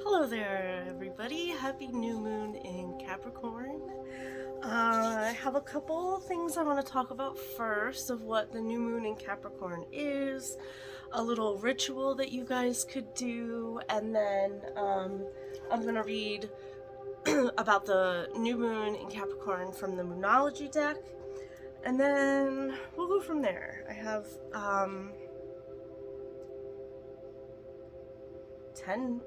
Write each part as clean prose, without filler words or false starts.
Hello there, everybody. Happy new moon in Capricorn. I have a couple things I want to talk about first of what the new moon in Capricorn is, a little ritual that you guys could do, and then I'm going to read about the new moon in Capricorn from the Moonology deck, and then we'll go from there. I have 10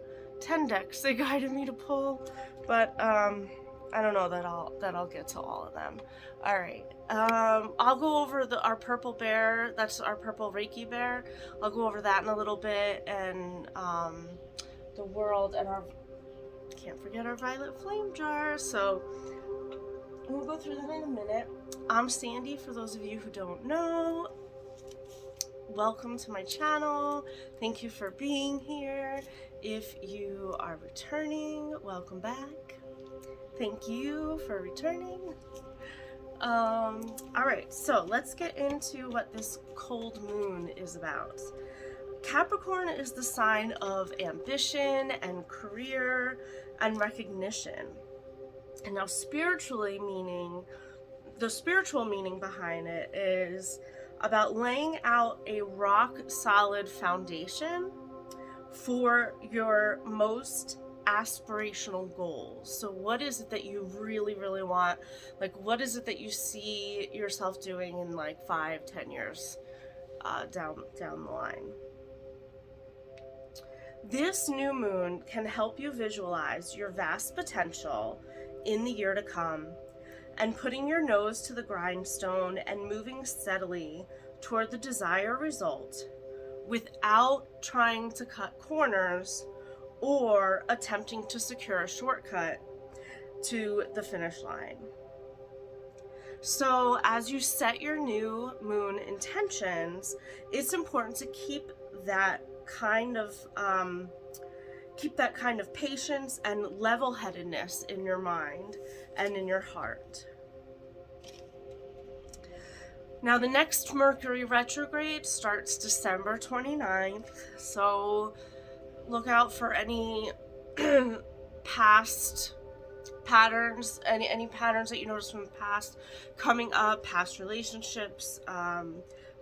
decks they guided me to pull, but I don't know that I'll get to all of them. All right, I'll go over our purple bear. That's our purple Reiki bear. I'll go over that in a little bit, and the world, and our can't forget our violet flame jar. So we'll go through them in a minute. I'm Sandy, for those of you who don't know. Welcome to my channel. Thank you for being here. If you are returning, welcome back. Thank you for returning. All right, so let's get into what this cold moon is about. Capricorn is the sign of ambition and career and recognition. And now spiritually meaning, the spiritual meaning behind it is about laying out a rock-solid foundation for your most aspirational goals. So what is it that you really, really want? Like, what is it that you see yourself doing in like 5-10 years down the line? This new moon can help you visualize your vast potential in the year to come, and putting your nose to the grindstone and moving steadily toward the desired result without trying to cut corners or attempting to secure a shortcut to the finish line. So as you set your new moon intentions, it's important to keep that kind of patience and level-headedness in your mind and in your heart. Now, the next Mercury retrograde starts December 29th, so look out for any past patterns, any patterns that you notice from the past coming up, past relationships.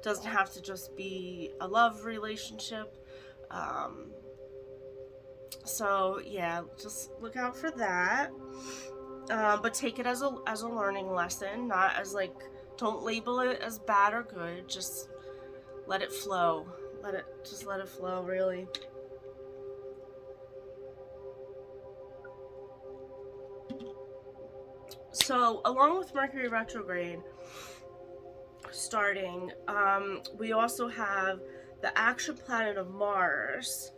Doesn't have to just be a love relationship. So yeah, just look out for that. But take it as a learning lesson, not as like, don't label it as bad or good. Just let it flow. Let it flow, really. So along with Mercury retrograde starting, we also have the action planet of Mars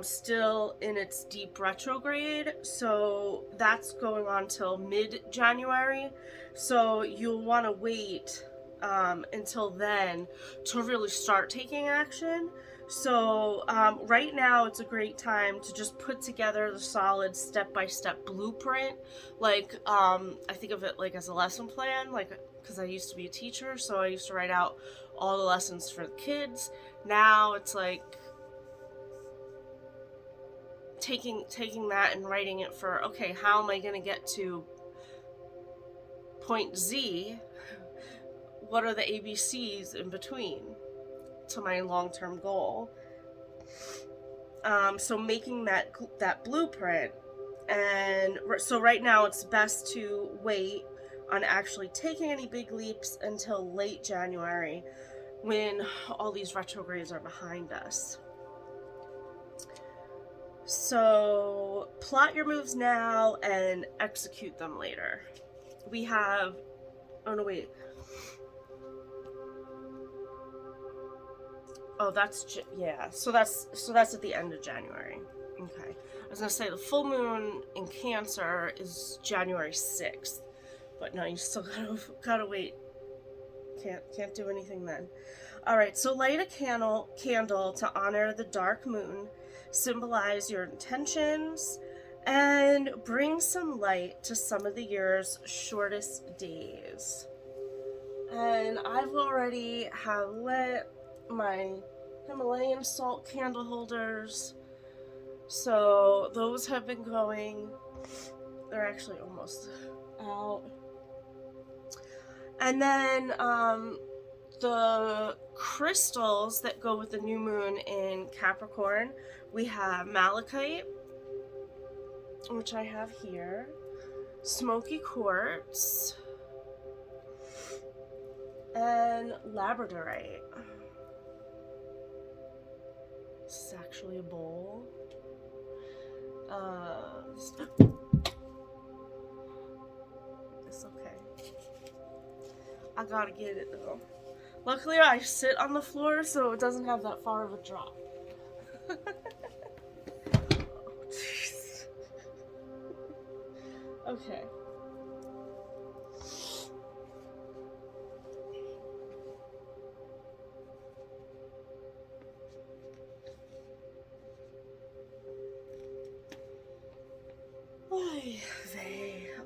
still in its deep retrograde, so that's going on till mid-January, so you'll want to wait until then to really start taking action. So right now it's a great time to just put together the solid step-by-step blueprint. Like I think of it like as a lesson plan, like, because I used to be a teacher, so I used to write out all the lessons for the kids. Now it's like taking that and writing it for, okay, how am I going to get to point Z? What are the ABCs in between to my long-term goal? So making that blueprint. And so right now it's best to wait on actually taking any big leaps until late January, when all these retrogrades are behind us. So plot your moves now and execute them later. We have, oh no, wait. Oh, yeah. So that's at the end of January. Okay. I was gonna say the full moon in Cancer is January 6th, but no, you still gotta wait. Can't do anything then. All right. So light a candle to honor the dark moon, symbolize your intentions, and bring some light to some of the year's shortest days. And I've already lit my Himalayan salt candle holders So those have been going. They're actually almost out. And then the crystals that go with the new moon in Capricorn, we have malachite, which I have here, smoky quartz, and labradorite. This is actually a bowl. It's okay. I gotta get it though. Luckily, I sit on the floor, so it doesn't have that far of a drop. Oh, jeez. Okay.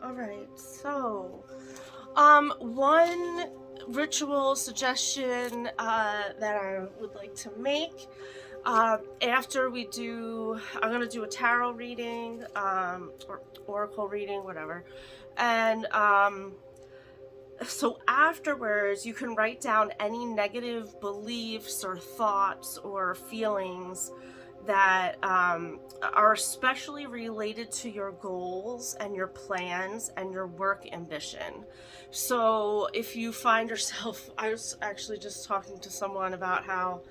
Alright, so one ritual suggestion that I would like to make after we do, I'm gonna do a tarot reading, or oracle reading, whatever, and so afterwards you can write down any negative beliefs or thoughts or feelings that are especially related to your goals and your plans and your work ambition. So if you find yourself, I was actually just talking to someone about how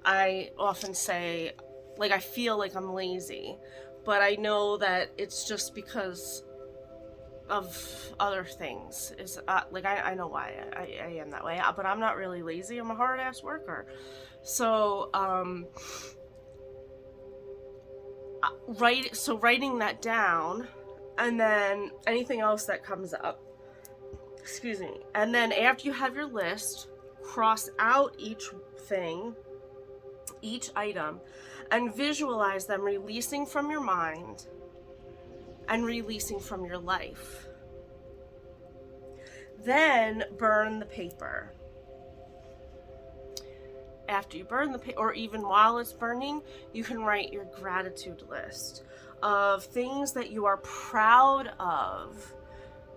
I often say, like, I feel like I'm lazy, but I know that it's just because of other things. Is like I know why I am that way, but I'm not really lazy. I'm a hard ass worker. So writing that down, and then anything else that comes up, excuse me, and then after you have your list, cross out each thing, each item, and visualize them releasing from your mind and releasing from your life. Then burn the paper. After you burn the paper, or even while it's burning, you can write your gratitude list of things that you are proud of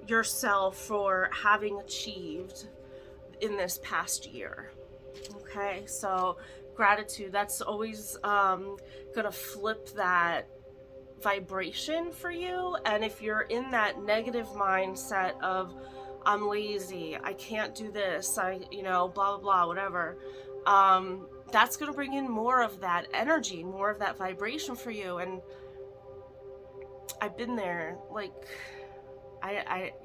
yourself for having achieved in this past year. Okay, so gratitude, that's always gonna flip that vibration for you. And if you're in that negative mindset of I'm lazy, I can't do this, blah blah blah, whatever, that's gonna bring in more of that energy, more of that vibration for you. And I've been there, like,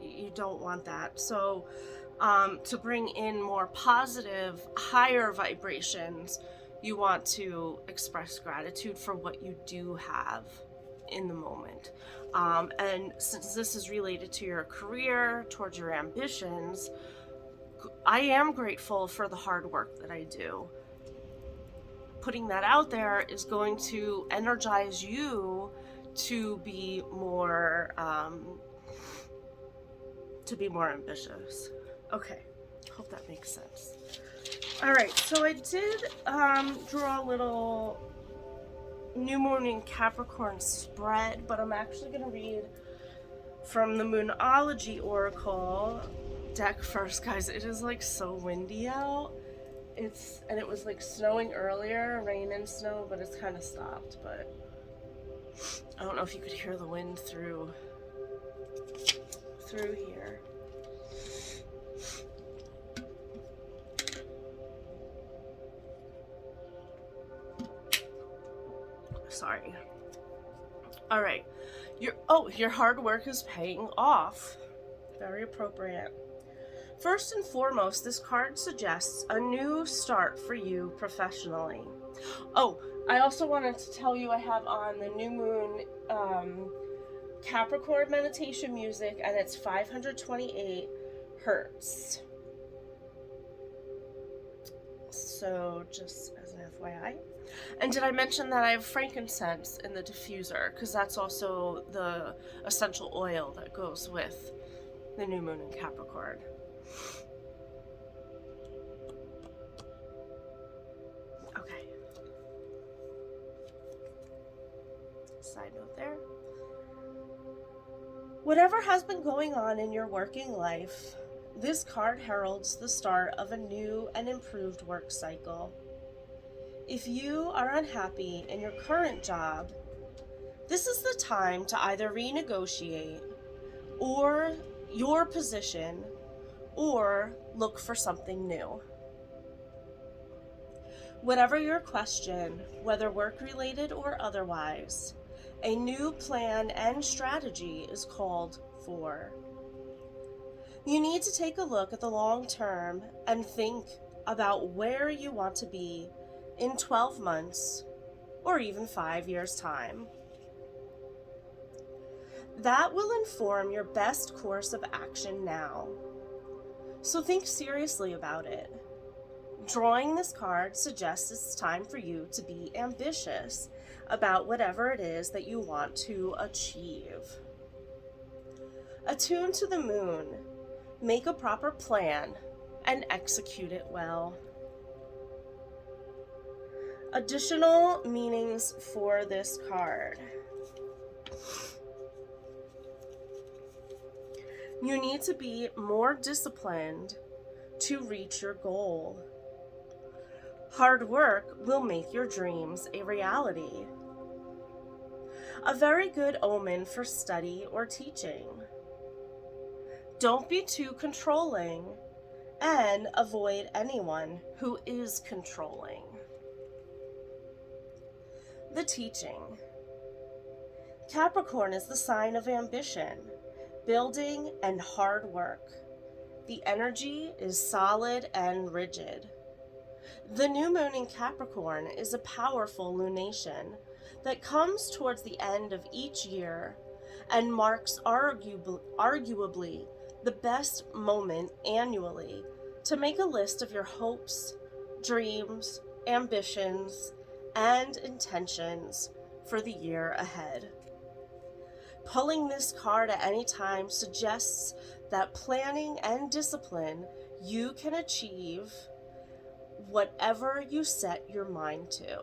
you don't want that. So to bring in more positive, higher vibrations, you want to express gratitude for what you do have in the moment. And since this is related to your career, towards your ambitions, I am grateful for the hard work that I do. Putting that out there is going to energize you to be more ambitious. Okay, hope that makes sense. All right, so I did draw a little new moon in Capricorn spread, but I'm actually going to read from the Moonology Oracle deck first, guys. It is like so windy out. And it was like snowing earlier, rain and snow, but it's kind of stopped. But I don't know if you could hear the wind through here. Sorry. All right. Your hard work is paying off. Very appropriate. First and foremost, this card suggests a new start for you professionally. Oh, I also wanted to tell you I have on the new moon Capricorn meditation music, and it's 528 hertz. So just as an FYI. And did I mention that I have frankincense in the diffuser? Because that's also the essential oil that goes with the new moon in Capricorn. Okay. Side note there. Whatever has been going on in your working life, this card heralds the start of a new and improved work cycle. If you are unhappy in your current job, this is the time to either renegotiate or your position or look for something new. Whatever your question, whether work-related or otherwise, a new plan and strategy is called for. You need to take a look at the long term and think about where you want to be in 12 months or even 5 years' time. That will inform your best course of action now. So think seriously about it. Drawing this card suggests it's time for you to be ambitious about whatever it is that you want to achieve. Attune to the moon, make a proper plan, and execute it well. Additional meanings for this card. You need to be more disciplined to reach your goal. Hard work will make your dreams a reality. A very good omen for study or teaching. Don't be too controlling and avoid anyone who is controlling. The teaching. Capricorn is the sign of ambition, building, and hard work. The energy is solid and rigid. The new moon in Capricorn is a powerful lunation that comes towards the end of each year and marks arguably the best moment annually to make a list of your hopes, dreams, ambitions, and intentions for the year ahead. Pulling this card at any time suggests that planning and discipline you can achieve whatever you set your mind to.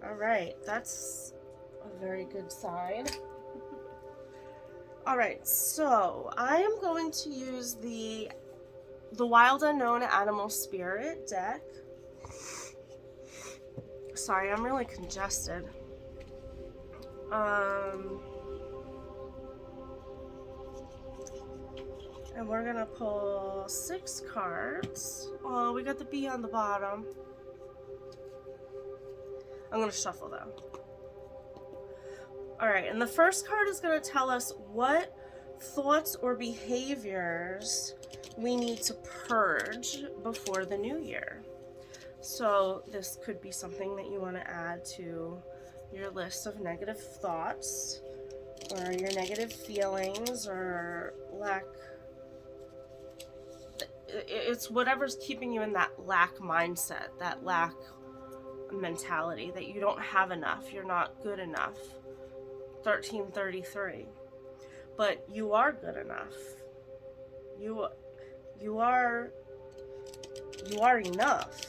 All right, that's a very good sign. All right, so I am going to use the Wild Unknown Animal Spirit deck. Sorry, I'm really congested. And we're gonna pull 6 cards. Oh, we got the bee on the bottom. I'm gonna shuffle though. Alright, and the first card is gonna tell us what thoughts or behaviors we need to purge before the new year. So this could be something that you want to add to your list of negative thoughts or your negative feelings or lack. It's whatever's keeping you in that lack mindset, that lack mentality, that you don't have enough, you're not good enough. 1333. But you are good enough. You are enough.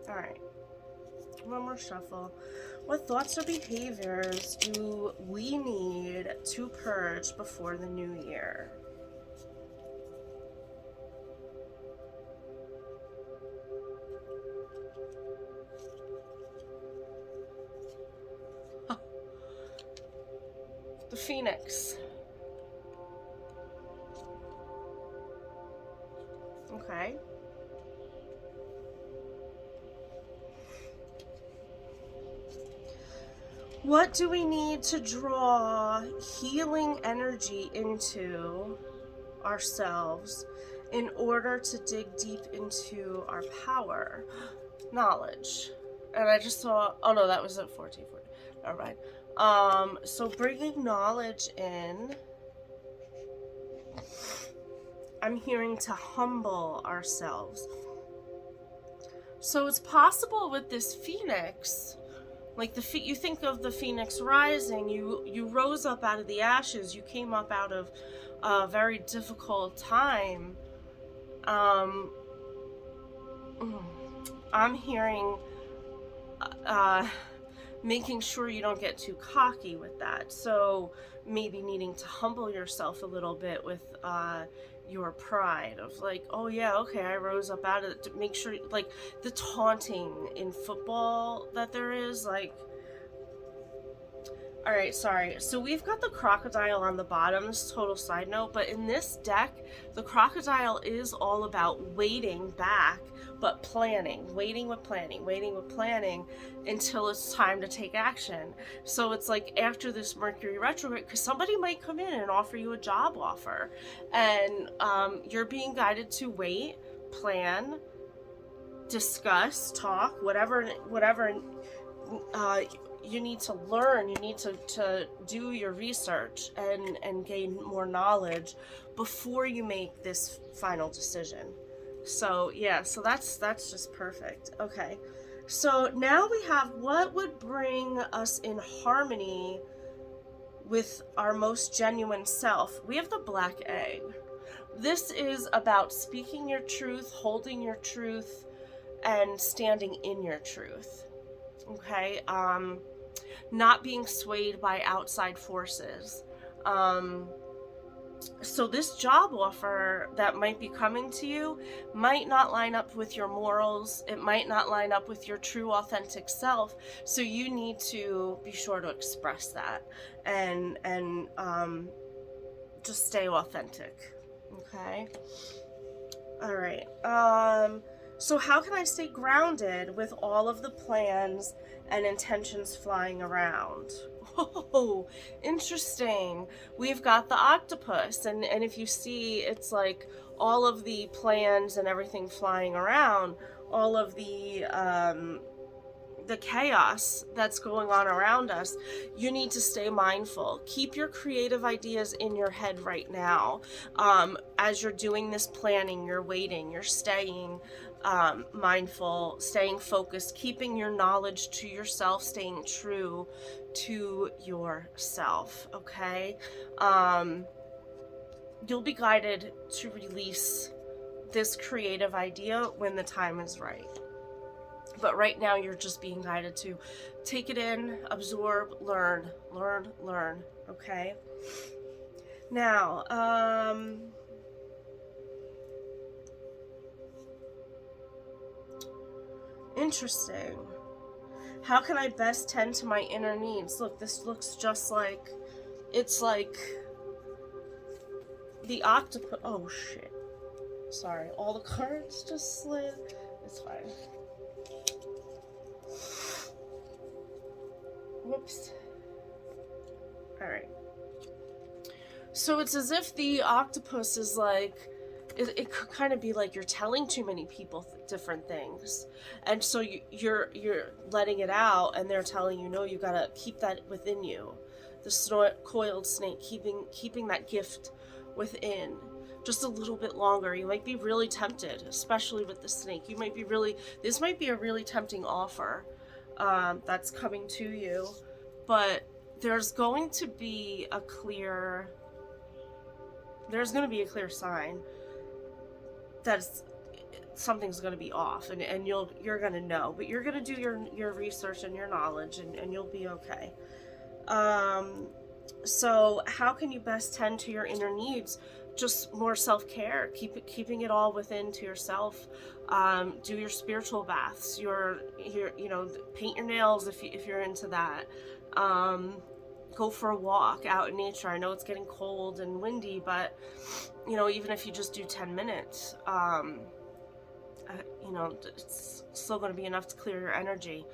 All right. One more shuffle. What thoughts or behaviors do we need to purge before the new year? The Phoenix. Okay. What do we need to draw healing energy into ourselves in order to dig deep into our power? Knowledge. And I just saw, oh no, that was at 1440. All right. So bringing knowledge in, I'm hearing to humble ourselves. So it's possible with this Phoenix, like you think of the Phoenix rising, you rose up out of the ashes, you came up out of a very difficult time, Um, I'm hearing making sure you don't get too cocky with that. So maybe needing to humble yourself a little bit with your pride of like, oh yeah, okay, I rose up out of it. To make sure, like the taunting in football that there is, like, all right, sorry. So we've got the crocodile on the bottom. This is a total side note, but in this deck, the crocodile is all about waiting back, but planning, waiting with planning until it's time to take action. So it's like after this Mercury retrograde, because somebody might come in and offer you a job offer, and you're being guided to wait, plan, discuss, talk, whatever. You need to learn, you need to do your research and gain more knowledge before you make this final decision. So yeah, so that's just perfect. Okay, so now we have what would bring us in harmony with our most genuine self. We have the black egg. This is about speaking your truth, holding your truth, and standing in your truth. Okay, not being swayed by outside forces. So this job offer that might be coming to you might not line up with your morals. It might not line up with your true authentic self. So you need to be sure to express that and just stay authentic. Okay. All right. So how can I stay grounded with all of the plans and intentions flying around? Oh, interesting. We've got the octopus, and if you see, it's like all of the plans and everything flying around, all of the chaos that's going on around us. You need to stay mindful. Keep your creative ideas in your head right now. As you're doing this planning, you're waiting, you're staying mindful, staying focused, keeping your knowledge to yourself, staying true to yourself. Okay. You'll be guided to release this creative idea when the time is right. But right now you're just being guided to take it in, absorb, learn. Okay. Now, interesting. How can I best tend to my inner needs? Look, this looks just like, it's like the octopus. Oh shit. Sorry, all the cards just slid. It's fine. Whoops. Alright. So it's as if the octopus is like, it could kind of be like you're telling too many people different things. And so you're letting it out, and they're telling you, no, you gotta keep that within you. The coiled snake, keeping that gift within just a little bit longer. You might be really tempted, especially with the snake. This might be a really tempting offer that's coming to you, but there's going to be a clear sign that something's going to be off, and you're going to know, but you're going to do your research and your knowledge, and you'll be okay. So how can you best tend to your inner needs? Just more self-care, keeping it all within to yourself. Do your spiritual baths, paint your nails if you're into that. Go for a walk out in nature. I know it's getting cold and windy, but even if you just do 10 minutes, it's still going to be enough to clear your energy.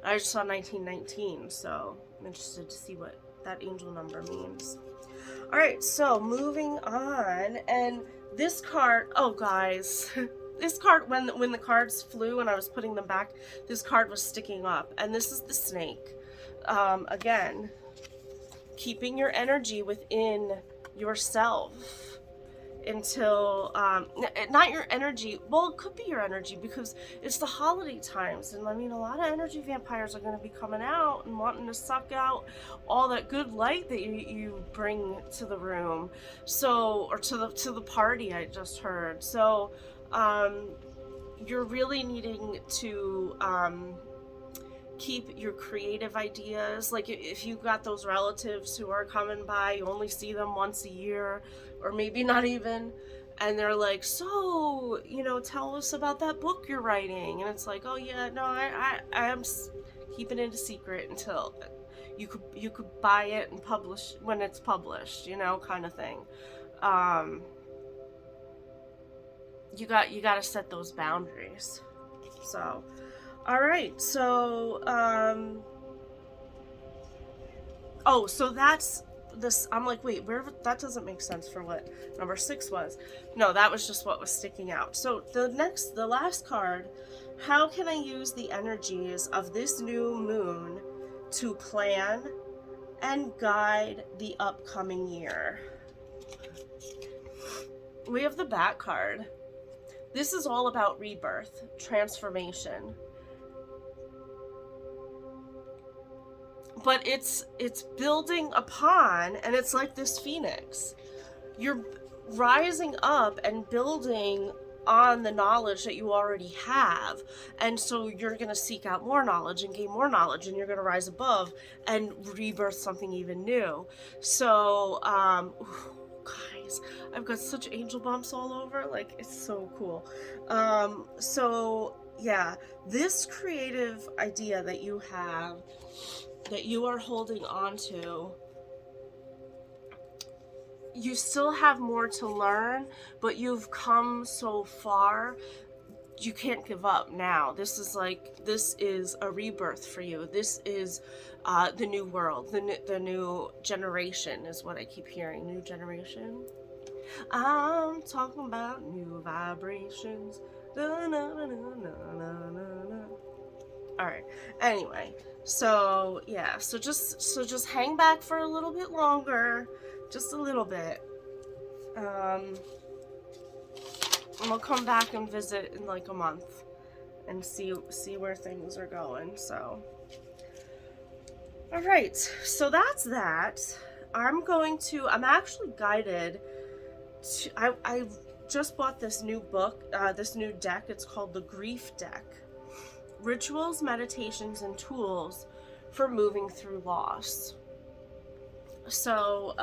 I just saw 1919, so I'm interested to see what that angel number means. All right, so moving on, and this card, oh guys, this card, when the cards flew and I was putting them back, this card was sticking up, and this is the snake. Again, keeping your energy within yourself until, not your energy, well, it could be your energy because it's the holiday times, and I mean, a lot of energy vampires are going to be coming out and wanting to suck out all that good light that you bring to the room, so, or to the party, I just heard. So You're really needing to keep your creative ideas. Like if you got those relatives who are coming by, you only see them once a year, or maybe not even, and they're like, so, tell us about that book you're writing. And it's like, oh yeah, no, I am keeping it a secret until you could buy it and publish when it's published, kind of thing. You got to set those boundaries. So, all right. So, oh, so that's this. I'm like, wait, where? That doesn't make sense for what number 6 was. No, that was just what was sticking out. So the last card. How can I use the energies of this new moon to plan and guide the upcoming year? We have the Bat card. This is all about rebirth, transformation. But it's building upon, and it's like this phoenix. You're rising up and building on the knowledge that you already have, and so you're going to seek out more knowledge and gain more knowledge, and you're going to rise above and rebirth something even new. So guys, I've got such angel bumps all over, like it's so cool. So yeah, this creative idea that you have, that you are holding on to, you still have more to learn, but you've come so far, you can't give up now. This is a rebirth for you. This is the new world, the new generation is what I keep hearing. New generation. I'm talking about new vibrations. Da, na, na, na, na, na, na. All right. Anyway, so yeah, so just hang back for a little bit longer. Just a little bit. And we'll come back and visit in like a month and see where things are going. So, all right. So that's that. I'm actually guided to, I just bought this new book, this new deck. It's called the Grief Deck. Rituals, meditations, and tools for moving through loss. So,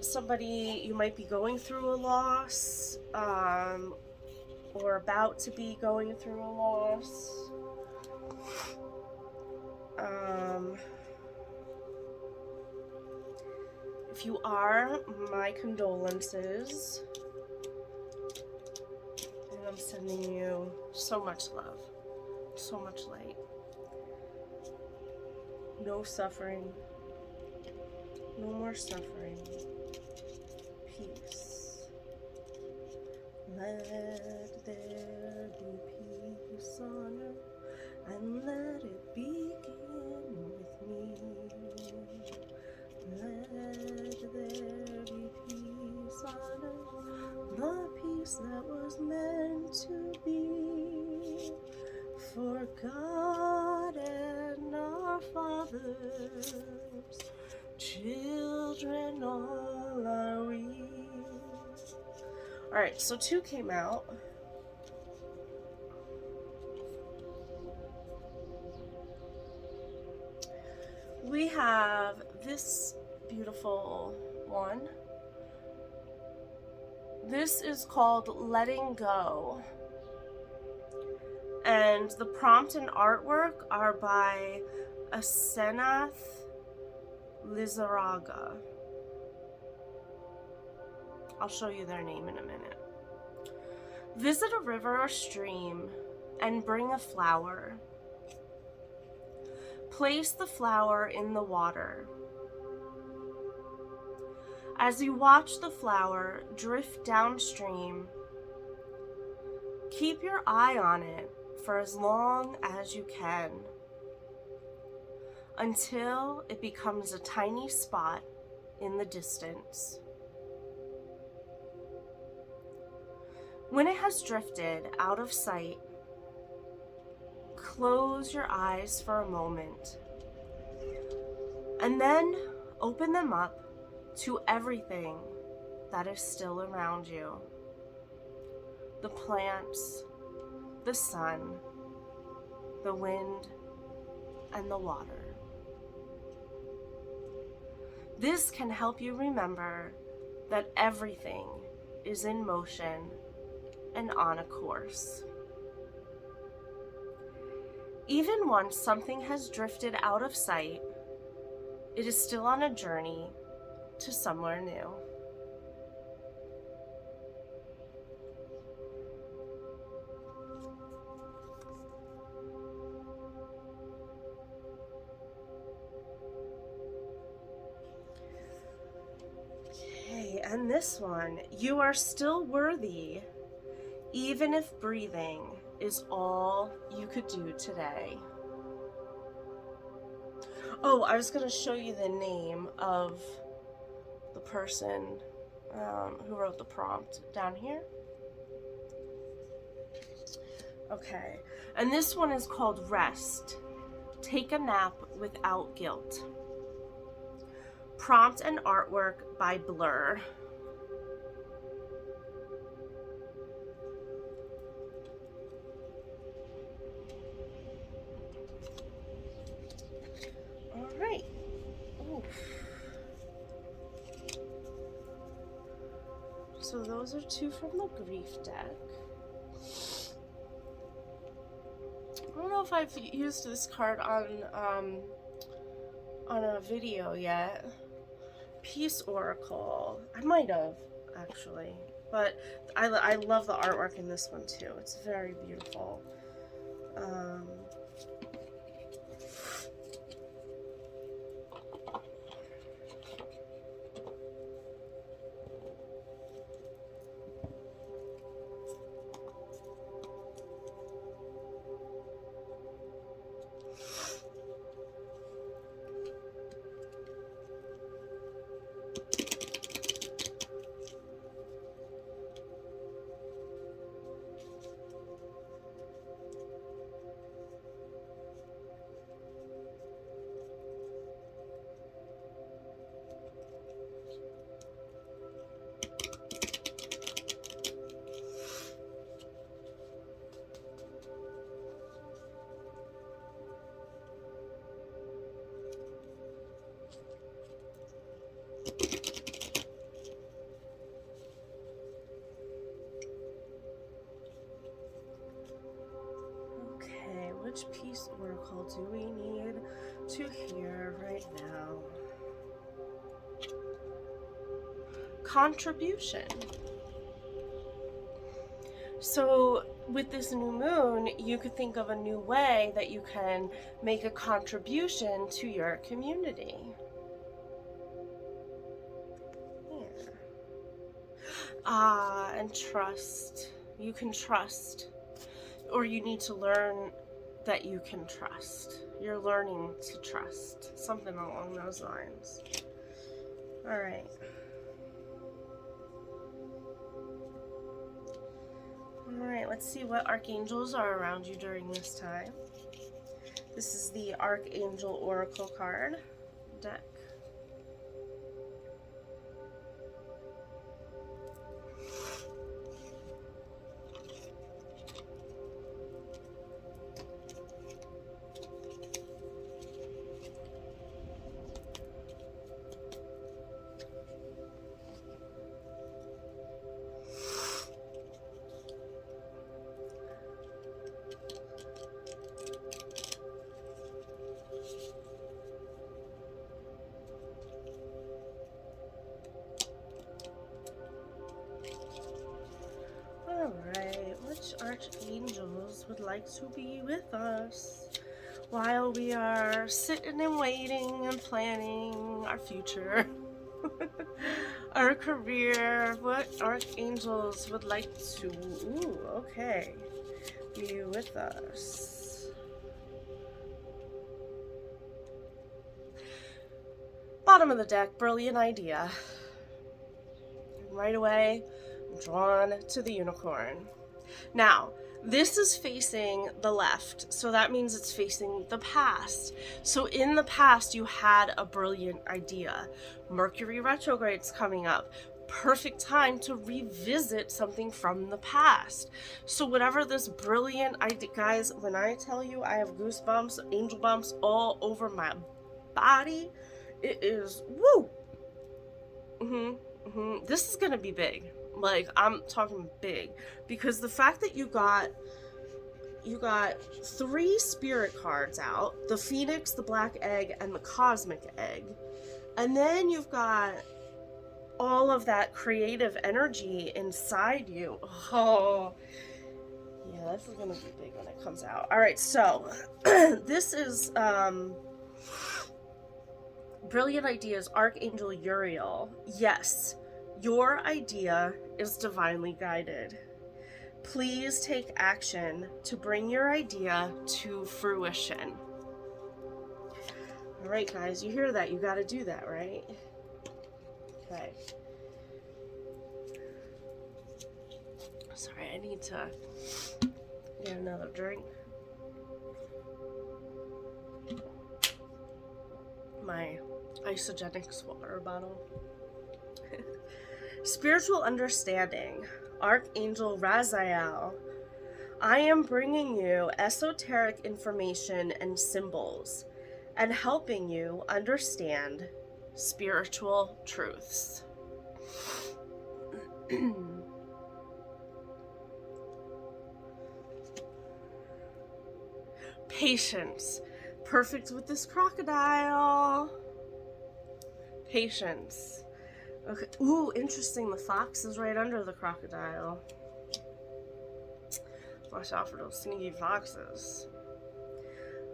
somebody, you might be going through a loss, or about to be going through a loss. If you are, my condolences. And I'm sending you so much love, so much light. No suffering. No more suffering. Peace. Let there be peace on earth, and let it begin with me. Let there be peace on earth, the peace that was meant to be. For God and our fathers, children all are we. Alright, so 2 came out. We have this beautiful one. This is called Letting Go. And the prompt and artwork are by Asenath Lizaraga. I'll show you their name in a minute. Visit a river or stream and bring a flower. Place the flower in the water. As you watch the flower drift downstream, keep your eye on it for as long as you can, until it becomes a tiny spot in the distance. When it has drifted out of sight, close your eyes for a moment, and then open them up to everything that is still around you. the plants, the sun, the wind, and the water. This can help you remember that everything is in motion and on a course. Even once something has drifted out of sight, it is still on a journey to somewhere new. Okay, and this one, you are still worthy, even if breathing is all you could do today. Oh, I was going to show you the name of the person who wrote the prompt down here. Okay, and this one is called Rest. Take a nap without guilt. Prompt and artwork by Blur. All right. Oof. So those are two from the grief deck. I don't know if I've used this card on a video yet. Peace Oracle. I might have, actually. But I love the artwork in this one too. It's very beautiful. Which Peace Oracle do we need to hear right now? Contribution. So with this new moon, you could think of a new way that you can make a contribution to your community. Yeah. And trust. You can trust. Or you need to learn that you can trust. You're learning to trust. Something along those lines. All right. All right, let's see what archangels are around you during this time. This is the Archangel Oracle card deck. Alright, which archangels would like to be with us while we are sitting and waiting and planning our future, our career? What archangels would like to, be with us? Bottom of the deck, brilliant idea. Right away, drawn to the unicorn. Now, this is facing the left, so that means it's facing the past. So in the past, you had a brilliant idea. Mercury retrograde's coming up. perfect time to revisit something from the past. So whatever this brilliant idea, guys, when I tell you I have goosebumps, angel bumps all over my body, it is woo. This is gonna be big. Like, I'm talking big, because the fact that you got 3 spirit cards out: the Phoenix, the Black Egg, and the Cosmic Egg. And then you've got all of that creative energy inside you. Oh, yeah, this is gonna be big when it comes out. All right, so this is Brilliant Ideas, Archangel Uriel. Yes, your idea is divinely guided. Please take action to bring your idea to fruition. All right, guys, you hear that? You got to do that, right? Okay. Sorry, I need to get another drink. My Isogenics water bottle. Spiritual understanding, Archangel Raziel. I am bringing you esoteric information and symbols, and helping you understand spiritual truths. Patience. Perfect with this crocodile. Patience. Okay. Ooh, interesting. The fox is right under the crocodile. Watch out for those sneaky foxes.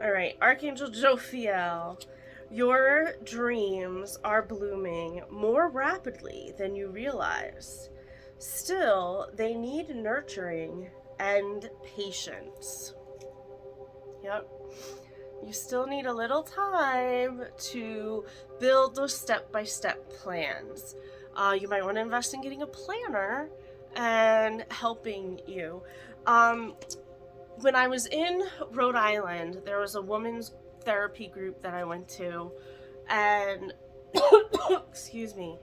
Alright, Archangel Jophiel. Your dreams are blooming more rapidly than you realize. Still, they need nurturing and patience. Yep. You still need a little time to build those step-by-step plans. You might want to invest in getting a planner and helping you. When I was in Rhode Island, there was a women's therapy group that I went to, and excuse me,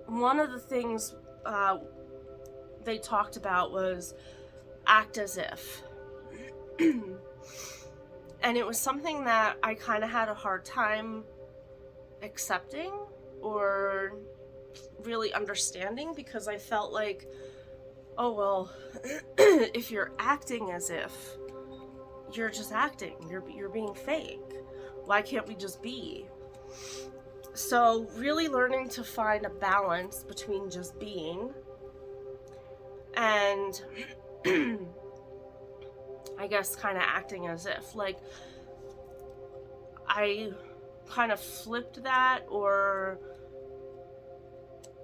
one of the things they talked about was act as if. And it was something that I kind of had a hard time accepting or really understanding, because I felt like, oh, well, if you're acting as if, you're just acting. You're being fake. Why can't we just be? So really learning to find a balance between just being and I guess kind of acting as if. Like, I kind of flipped that or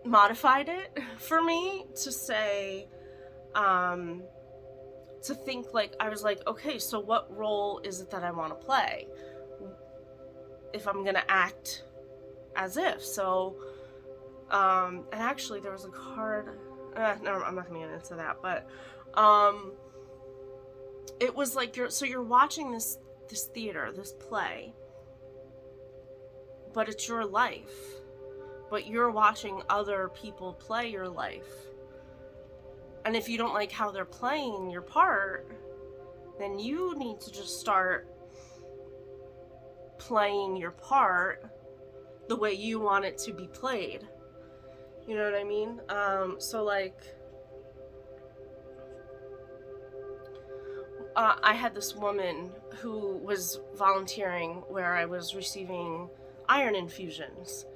modified it for me to say, to think, like, I was like, okay, so what role is it that I want to play if I'm gonna act as if? So, and actually there was a card, no, I'm not gonna get into that, but, it was like you're watching this theater, this play, but it's your life, but you're watching other people play your life. And if you don't like how they're playing your part, then you need to just start playing your part the way you want it to be played. You know what I mean? So like, I had this woman who was volunteering where I was receiving iron infusions,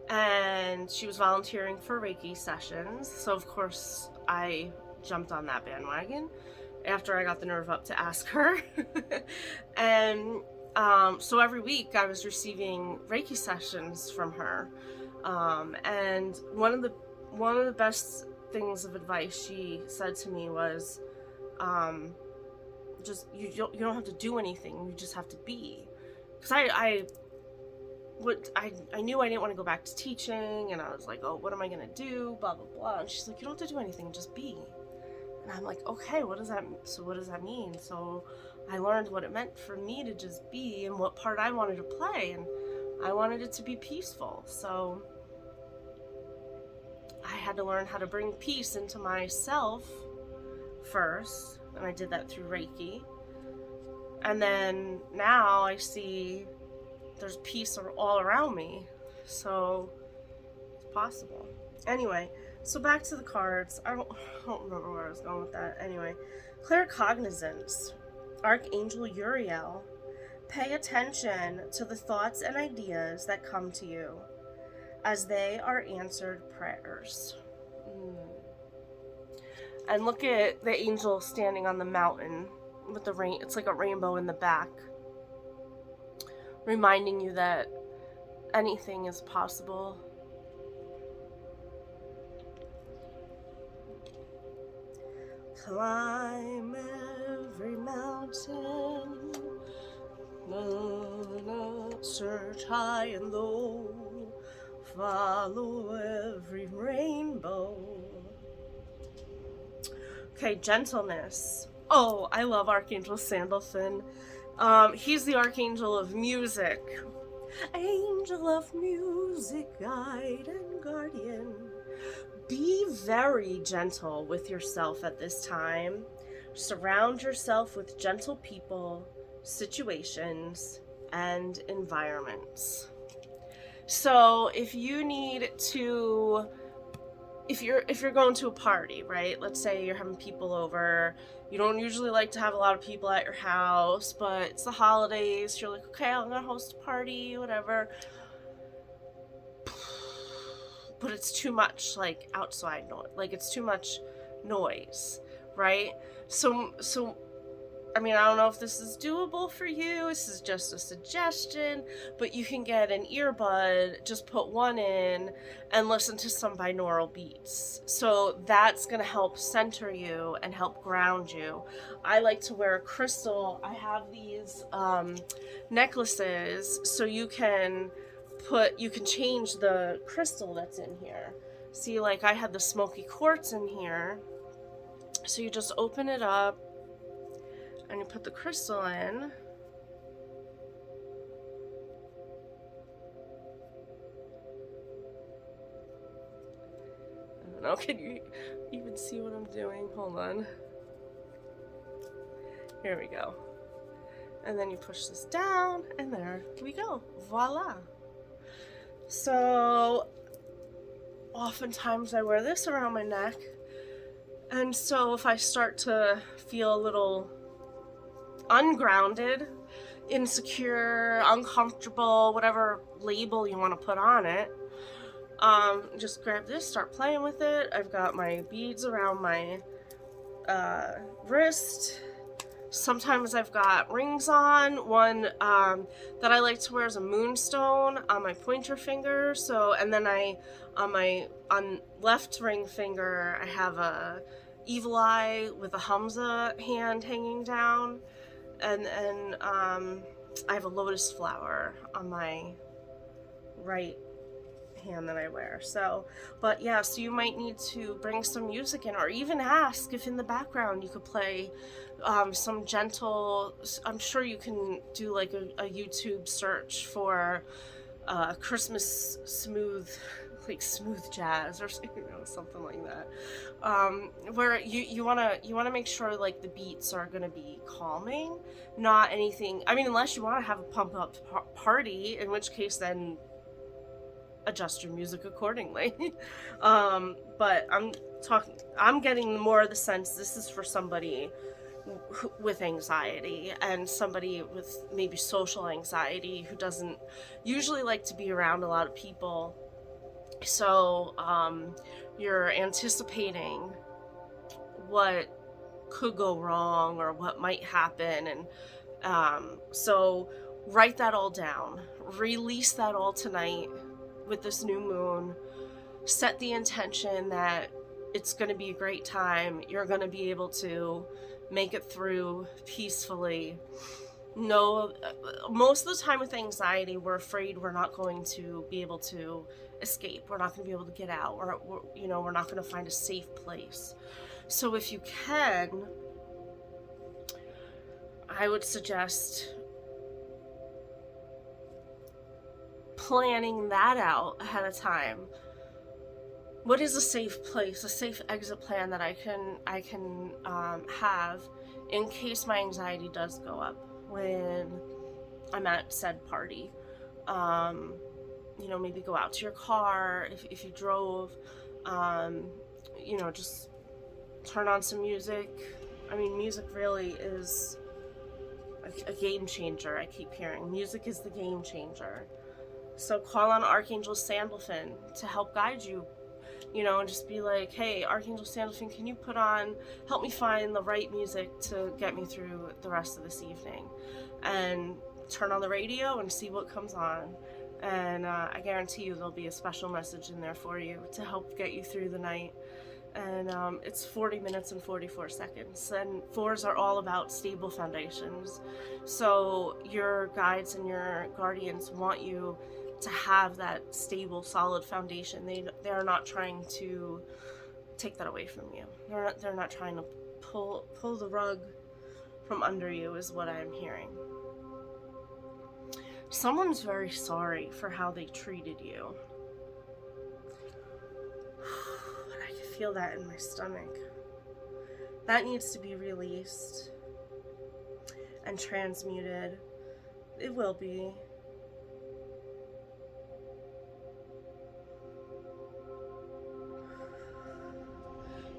and she was volunteering for Reiki sessions. So of course I jumped on that bandwagon after I got the nerve up to ask her. And so every week I was receiving Reiki sessions from her, and one of the best things of advice she said to me was, just you don't have to do anything, you just have to be. Because I knew I didn't want to go back to teaching, and I was like, oh, what am I gonna do, blah blah blah. And she's like, you don't have to do anything, just be. And I'm like, okay, what does that mean? So I learned what it meant for me to just be, and what part I wanted to play, and I wanted it to be peaceful. So I had to learn how to bring peace into myself first, and I did that through Reiki. And then now I see there's peace all around me, so it's possible. Anyway, so back to the cards. I don't remember where I was going with that. Anyway, claircognizance, Archangel Uriel. Pay attention to the thoughts and ideas that come to you, as they are answered prayers. And look at the angel standing on the mountain with the rain. It's like a rainbow in the back, reminding you that anything is possible. Climb every mountain, search high and low, follow every rainbow. Okay, gentleness. Oh, I love Archangel Sandalphon. He's the Archangel of music. Angel of music, guide and guardian. Be very gentle with yourself at this time. Surround yourself with gentle people, situations, and environments. So if you need to, if you're going to a party, right? Let's say you're having people over. You don't usually like to have a lot of people at your house, but it's the holidays. You're like, okay, I'm gonna host a party, whatever. But it's too much, like, outside noise. Like, it's too much noise, right? So I mean, I don't know if this is doable for you. This is just a suggestion, but you can get an earbud, just put one in, and listen to some binaural beats. So that's going to help center you and help ground you. I like to wear a crystal. I have these necklaces, so you can change the crystal that's in here. See, like I had the smoky quartz in here. So you just open it up, and you put the crystal in. I don't know, can you even see what I'm doing? Hold on. Here we go. And then you push this down, and there we go. Voila. So, oftentimes I wear this around my neck. And so if I start to feel a little ungrounded, insecure, uncomfortable, whatever label you want to put on it, just grab this, start playing with it. I've got my beads around my wrist. Sometimes I've got rings on. One that I like to wear is a moonstone on my pointer finger. So, and then on left ring finger, I have a evil eye with a Hamza hand hanging down. And I have a lotus flower on my right hand that I wear. So, but yeah, so you might need to bring some music in, or even ask if in the background you could play some gentle, I'm sure you can do like a YouTube search for Christmas smooth jazz or something like that, where you want to make sure like the beats are going to be calming, not anything, I mean, unless you want to have a pump up party, in which case then adjust your music accordingly. But I'm getting more of the sense this is for somebody with anxiety, and somebody with maybe social anxiety who doesn't usually like to be around a lot of people. So you're anticipating what could go wrong or what might happen, and so write that all down, release that all tonight with this new moon. Set the intention that it's going to be a great time. You're going to be able to make it through peacefully. No, most of the time with anxiety, we're afraid we're not going to be able to escape. We're not going to be able to get out, or we're not going to find a safe place. So if you can, I would suggest planning that out ahead of time. what is a safe place, a safe exit plan that I can have in case my anxiety does go up when I'm at said party. You know, maybe go out to your car if you drove. You know, just turn on some music. I mean, music really is a game changer. I keep hearing music is the game changer. So call on Archangel Sandalphon to help guide you, you know, and just be like, hey, Archangel Sandalphon, can you help me find the right music to get me through the rest of this evening? And turn on the radio and see what comes on. And I guarantee you there'll be a special message in there for you to help get you through the night. And it's 40 minutes and 44 seconds. And 4s are all about stable foundations. So your guides and your guardians want you to have that stable, solid foundation. They are not trying to take that away from you. They're not trying to pull the rug from under you, is what I'm hearing. Someone's very sorry for how they treated you. I can feel that in my stomach. That needs to be released and transmuted. It will be.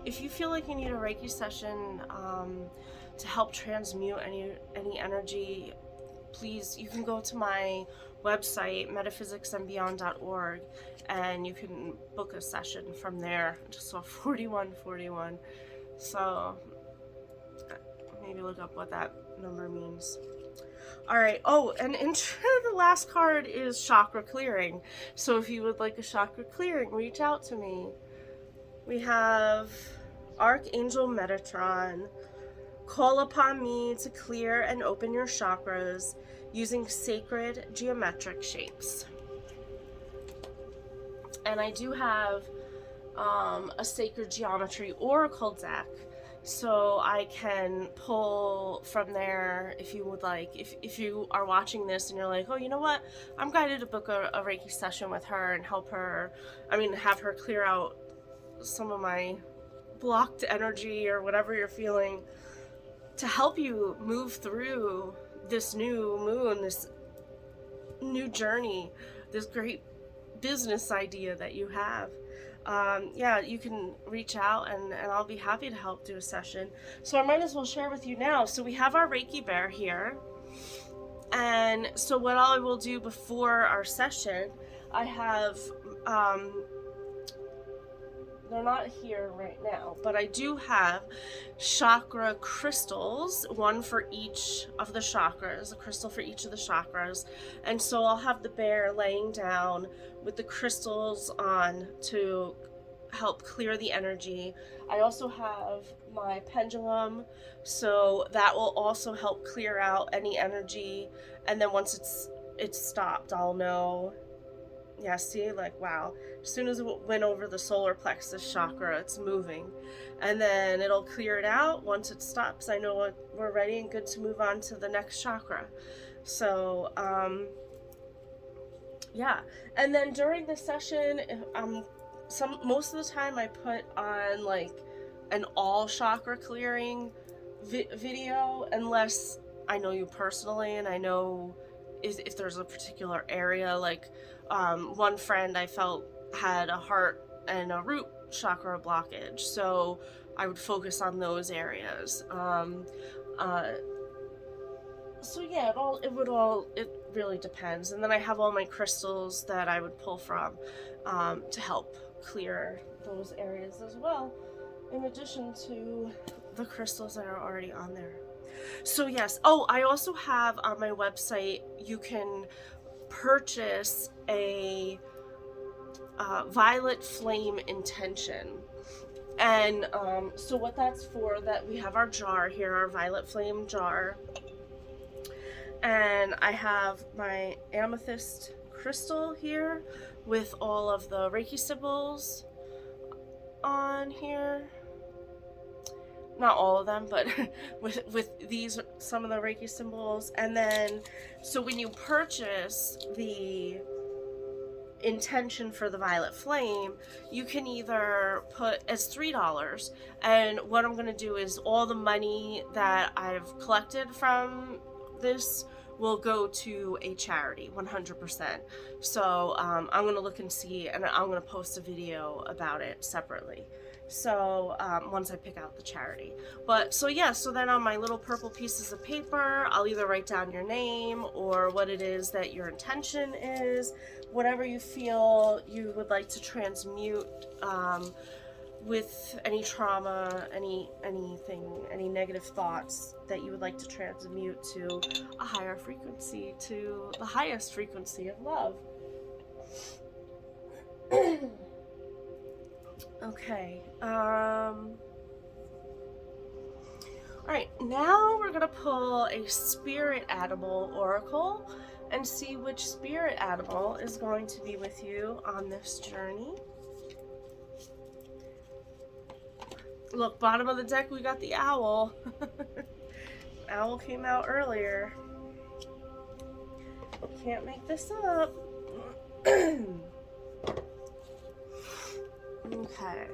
If you feel like you need a Reiki session to help transmute any energy, please, you can go to my website, metaphysicsandbeyond.org, and you can book a session from there. I just saw 4141. So maybe look up what that number means. All right. Oh, and the last card is chakra clearing. So if you would like a chakra clearing, reach out to me. We have Archangel Metatron. Call upon me to clear and open your chakras using sacred geometric shapes. And I do have a sacred geometry oracle deck, so I can pull from there if you would like. If you are watching this and you're like, oh, you know what, I'm guided to book a Reiki session with her and have her clear out some of my blocked energy or whatever you're feeling, to help you move through this new moon, this new journey, this great business idea that you have. Yeah, you can reach out and I'll be happy to help do a session. So I might as well share with you now. So we have our Reiki bear here. And so what I will do before our session, I have, they're not here right now, but I do have chakra crystals, one for each of the chakras, a crystal for each of the chakras. And so I'll have the bear laying down with the crystals on to help clear the energy. I also have my pendulum, so that will also help clear out any energy. And then once it's stopped, I'll know. Yeah, see, like, wow. As soon as it went over the solar plexus chakra, it's moving. And then it'll clear it out. Once it stops, I know we're ready and good to move on to the next chakra. So, yeah. And then during the session, most of the time I put on, like, an all chakra clearing video, unless I know you personally and I know if there's a particular area, like, one friend I felt had a heart and a root chakra blockage, so I would focus on those areas. So yeah, it really depends. And then I have all my crystals that I would pull from to help clear those areas as well, in addition to the crystals that are already on there. So yes. Oh, I also have on my website, you can purchase a violet flame intention. And so what that's for, that we have our jar here, our violet flame jar. And I have my amethyst crystal here with all of the Reiki symbols on here. Not all of them, but with these, some of the Reiki symbols. And then, so when you purchase the intention for the violet flame, you can either put as $3, and what I'm going to do is all the money that I've collected from this will go to a charity 100%. So I'm going to look and see, and I'm going to post a video about it separately. So once I pick out the charity. But so yeah, so then on my little purple pieces of paper, I'll either write down your name or what it is that your intention is, whatever you feel you would like to transmute with any trauma, anything, any negative thoughts that you would like to transmute to a higher frequency, to the highest frequency of love. Okay. Alright, now we're gonna pull a spirit animal oracle and see which spirit animal is going to be with you on this journey. Look, bottom of the deck, we got the owl. Owl came out earlier. Can't make this up. Okay.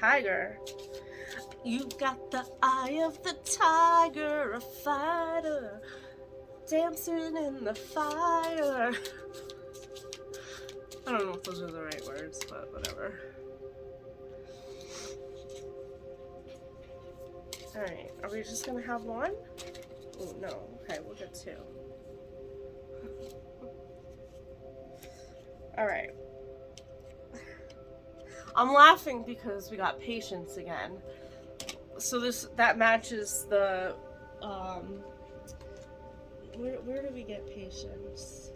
Tiger. You got the eye of the tiger, a fighter, dancing in the fire. I don't know if those are the right words, but whatever. Alright, are we just gonna have one? Oh, no. Okay, we'll get two. Alright. I'm laughing because we got patience again. So that matches the where do we get patience?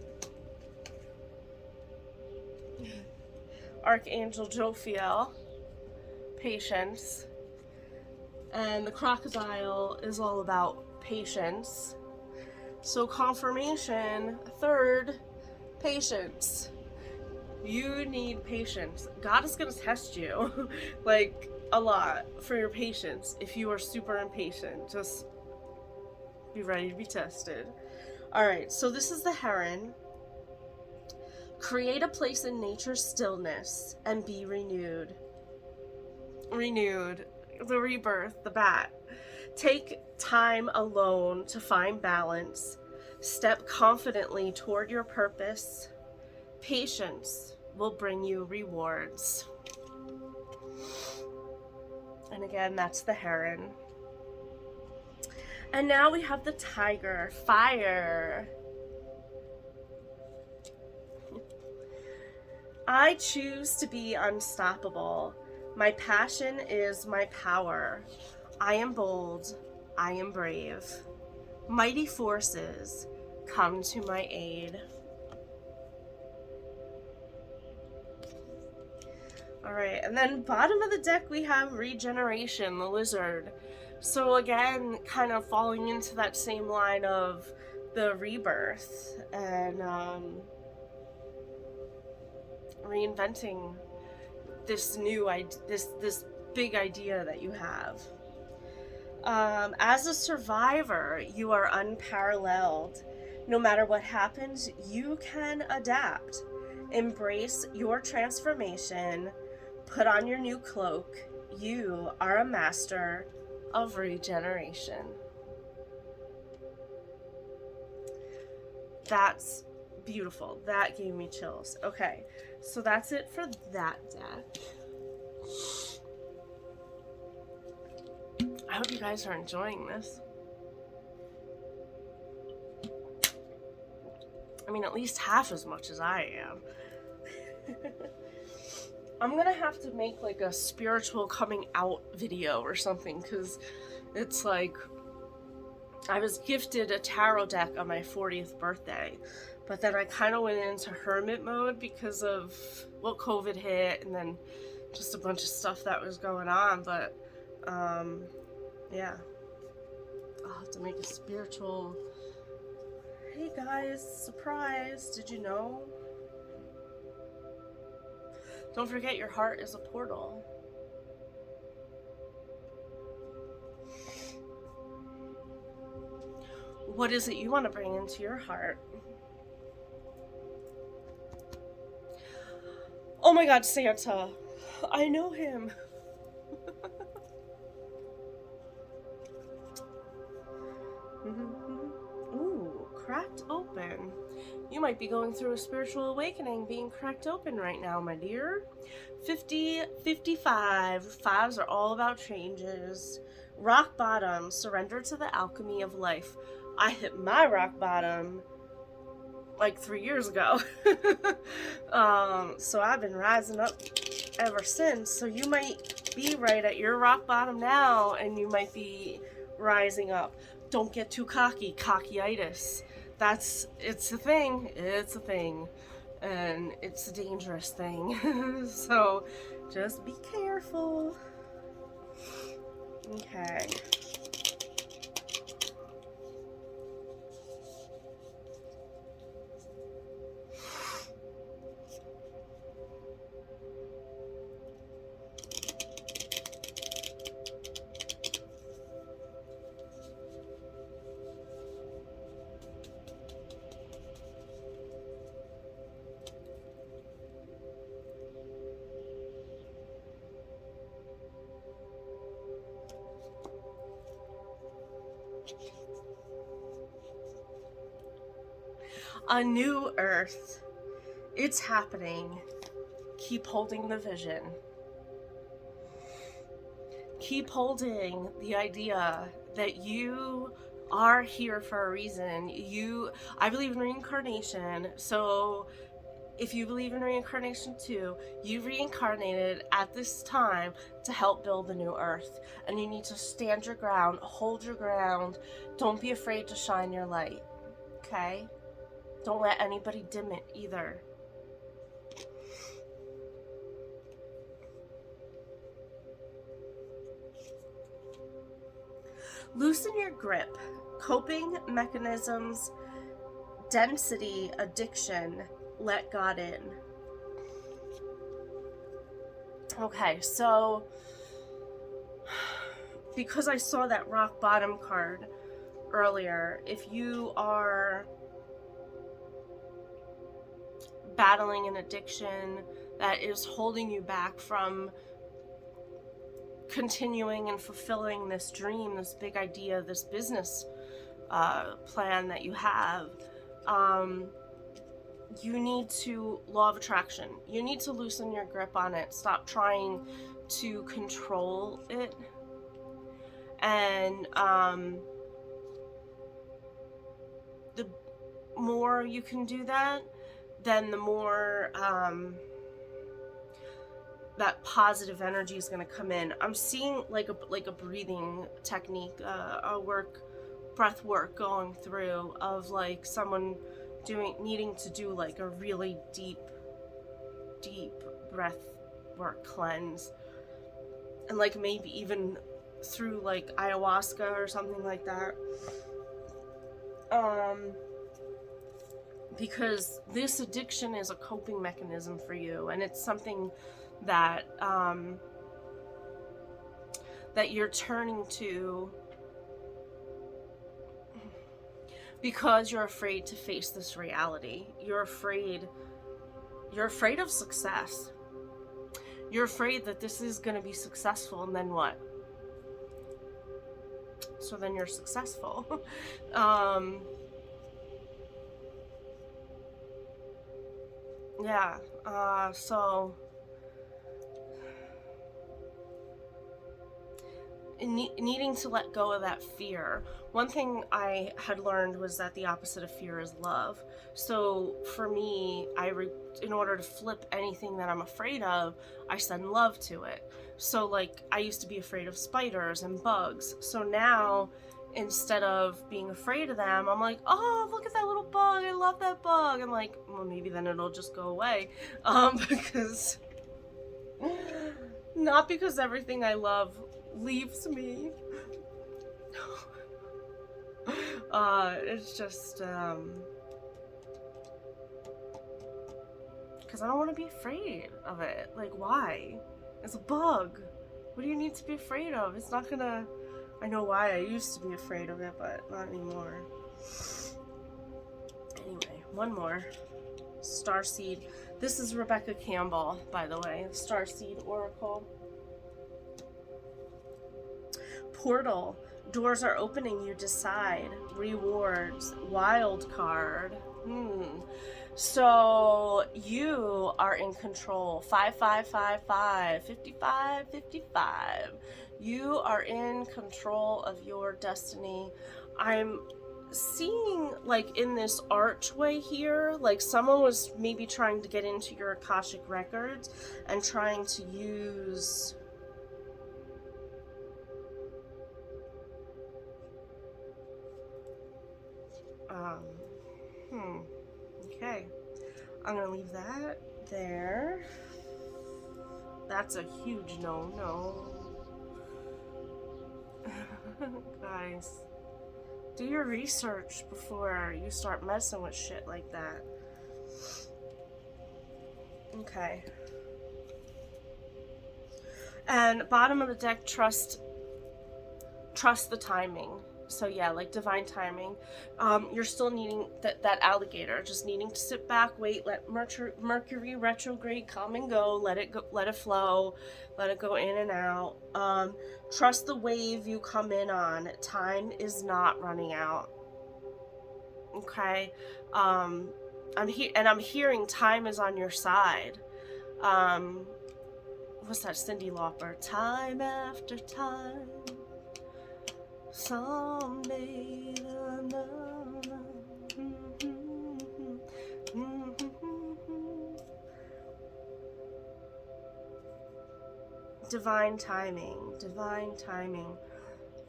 Archangel Jophiel, patience. And the crocodile is all about patience. So confirmation, third, patience. You need patience. God is going to test you, like, a lot for your patience. If you are super impatient, just be ready to be tested. Alright, so this is the heron. Create a place in nature's stillness and be renewed. Renewed. The rebirth, the bat. Take time alone to find balance. Step confidently toward your purpose. Patience will bring you rewards. And again, that's the heron. And now we have the tiger, fire. I choose to be unstoppable. My passion is my power. I am bold. I am brave. Mighty forces come to my aid. Alright, and then bottom of the deck we have regeneration, the lizard. So again, kind of falling into that same line of the rebirth and reinventing this new this big idea that you have. As a survivor, you are unparalleled. No matter what happens, you can adapt. Embrace your transformation. Put on your new cloak. You are a master of regeneration. That's beautiful. That gave me chills. Okay, so that's it for that deck. I hope you guys are enjoying this. mean, at least half as much as I am. I'm gonna have to make like a spiritual coming out video or something, because it's like I was gifted a tarot deck on my 40th birthday, but then I kind of went into hermit mode because of, well, COVID hit and then just a bunch of stuff that was going on. But yeah, I'll have to make a spiritual. Hey guys, surprise, did you know? Don't forget, your heart is a portal. What is it you want to bring into your heart? Oh my God, Santa. I know him. Ooh, cracked open. You might be going through a spiritual awakening being cracked open right now, my dear. 50, 55. Fives are all about changes. Rock bottom. Surrender to the alchemy of life. I hit my rock bottom like 3 years ago. So I've been rising up ever since. So you might be right at your rock bottom now, and you might be rising up. Don't get too cocky. Cockyitis. It's a thing. It's a thing. And it's a dangerous thing. So just be careful. Okay. A new earth. It's happening. Keep holding the vision. Keep holding the idea that you are here for a reason. I believe in reincarnation, so if you believe in reincarnation too, you reincarnated at this time to help build the new earth. And you need to stand your ground, hold your ground. Don't be afraid to shine your light. Okay? Don't let anybody dim it either. Loosen your grip. Coping mechanisms, density, addiction, let God in. Okay, so because I saw that rock bottom card earlier, if you are battling an addiction that is holding you back from continuing and fulfilling this dream, this big idea, this business plan that you have, you need to, law of attraction, you need to loosen your grip on it. Stop trying to control it. And the more you can do that, then the more that positive energy is going to come in. I'm seeing like a breathing technique, breath work going through of like someone needing to do like a really deep breath work cleanse, and like maybe even through like ayahuasca or something like that. Because this addiction is a coping mechanism for you, and it's something that that you're turning to because you're afraid to face this reality. You're afraid of success. You're afraid that this is going to be successful, and then what? So then you're successful. Yeah, so needing to let go of that fear. One thing I had learned was that the opposite of fear is love. So for me, in order to flip anything that I'm afraid of, I send love to it. So like, I used to be afraid of spiders and bugs. So now, instead of being afraid of them, I'm like, oh, look at that little bug. I love that bug. And like, well, maybe then it'll just go away. Because not because everything I love leaves me. It's just, because I don't want to be afraid of it. Like, why? It's a bug. What do you need to be afraid of? It's not gonna... I know why I used to be afraid of it, but not anymore. Anyway, one more. Starseed. This is Rebecca Campbell, by the way. Starseed Oracle. Portal. Doors are opening, you decide. Rewards. Wild card. So you are in control. 5555, 5555. You are in control of your destiny. I'm seeing, like, in this archway here, like someone was maybe trying to get into your Akashic records and trying to use okay, I'm gonna leave that there. That's a huge no. Guys, do your research before you start messing with shit like that. Okay. And bottom of the deck, trust the timing. So yeah, like divine timing. You're still needing that alligator, just needing to sit back, wait, let Mercury retrograde come and go, let it flow, let it go in and out. Trust the wave you come in on. Time is not running out. Okay. I'm hearing time is on your side. What's that, Cyndi Lauper? Time after time. Someday. Divine timing.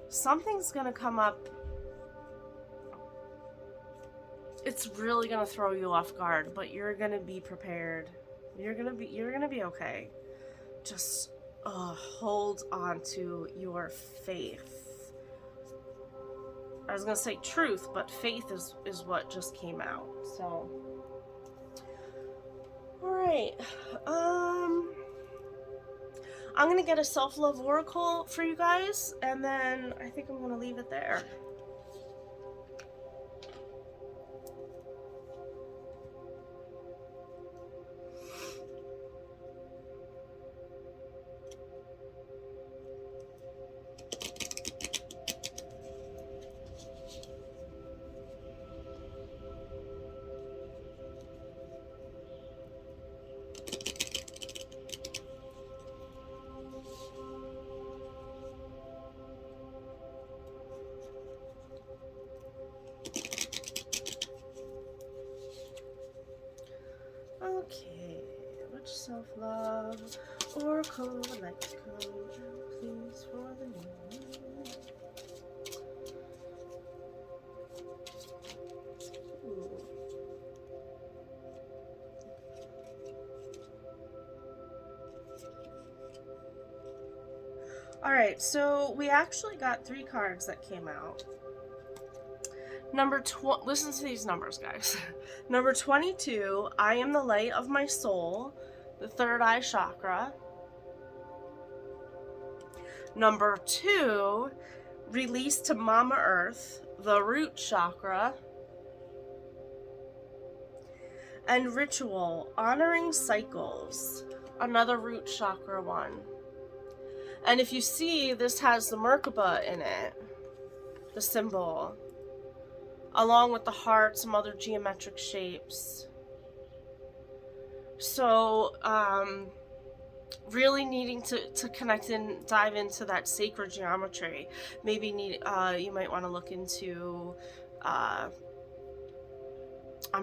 Something's gonna come up. It's really gonna throw you off guard, but you're gonna be prepared. You're gonna be okay. Just hold on to your faith. I was gonna say truth, but faith is what just came out. So, all right. I'm gonna get a self-love oracle for you guys, and then I think I'm gonna leave it there. Okay, which self-love oracle would like to come out, please, for the new moon? Ooh. Alright, so we actually got 3 cards that came out. Listen to these numbers, guys. Number 22, I am the light of my soul, the third eye chakra. Number 2, release to Mama Earth, the root chakra. And ritual, honoring cycles, another root chakra one. And if you see, this has the Merkaba in it, the symbol, along with the heart, some other geometric shapes. So, really needing to connect and dive into that sacred geometry. Maybe you might want to look into, I'm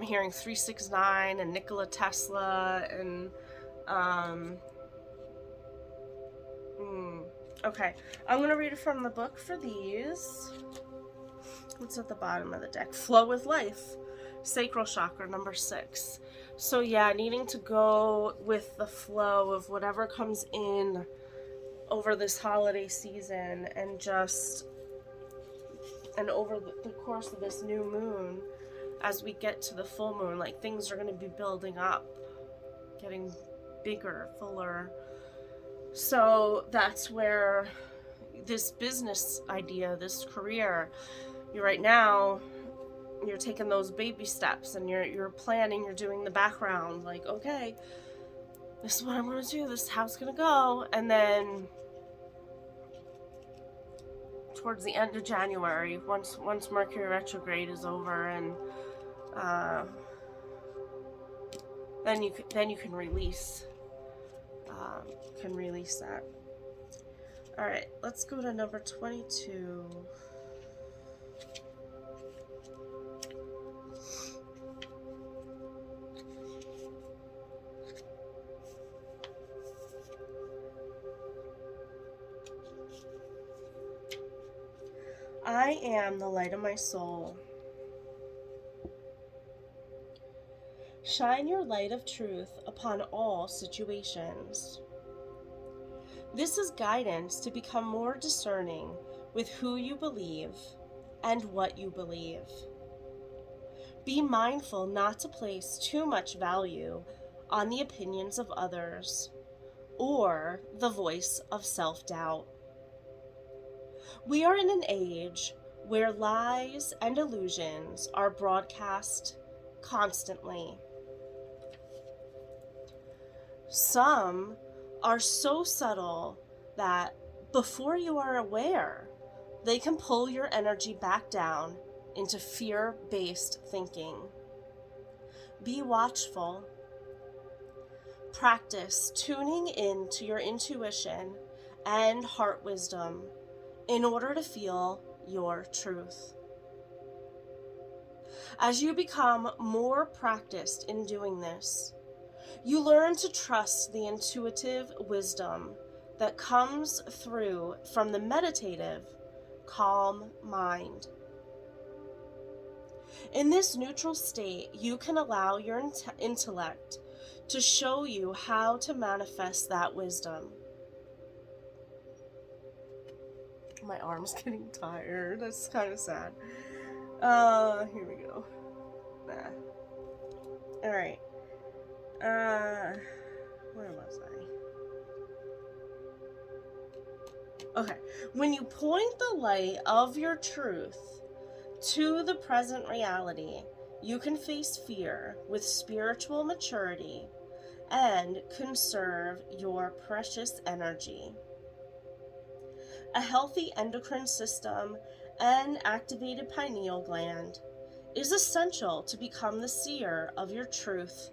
hearing 369 and Nikola Tesla and okay, I'm going to read it from the book for these. What's at the bottom of the deck? Flow with life. Sacral chakra, number 6. So yeah, needing to go with the flow of whatever comes in over this holiday season, and over the course of this new moon, as we get to the full moon, like things are going to be building up, getting bigger, fuller. So that's where this business idea, this career, right now, you're taking those baby steps and you're planning, you're doing the background, like, okay, this is what I'm going to do, this is how it's going to go. And then towards the end of January, once Mercury retrograde is over, and then you can release that. All right, let's go to number 22. I am the light of my soul. Shine your light of truth upon all situations. This is guidance to become more discerning with who you believe and what you believe. Be mindful not to place too much value on the opinions of others or the voice of self-doubt. We are in an age where lies and illusions are broadcast constantly. Some are so subtle that before you are aware, they can pull your energy back down into fear-based thinking. Be watchful. Practice tuning into your intuition and heart wisdom in order to feel your truth. As you become more practiced in doing this, you learn to trust the intuitive wisdom that comes through from the meditative, calm mind. In this neutral state, you can allow your intellect to show you how to manifest that wisdom. My arm's getting tired. That's kind of sad. Here we go. Alright. Where was I? Okay. When you point the light of your truth to the present reality, you can face fear with spiritual maturity and conserve your precious energy. A healthy endocrine system and activated pineal gland is essential to become the seer of your truth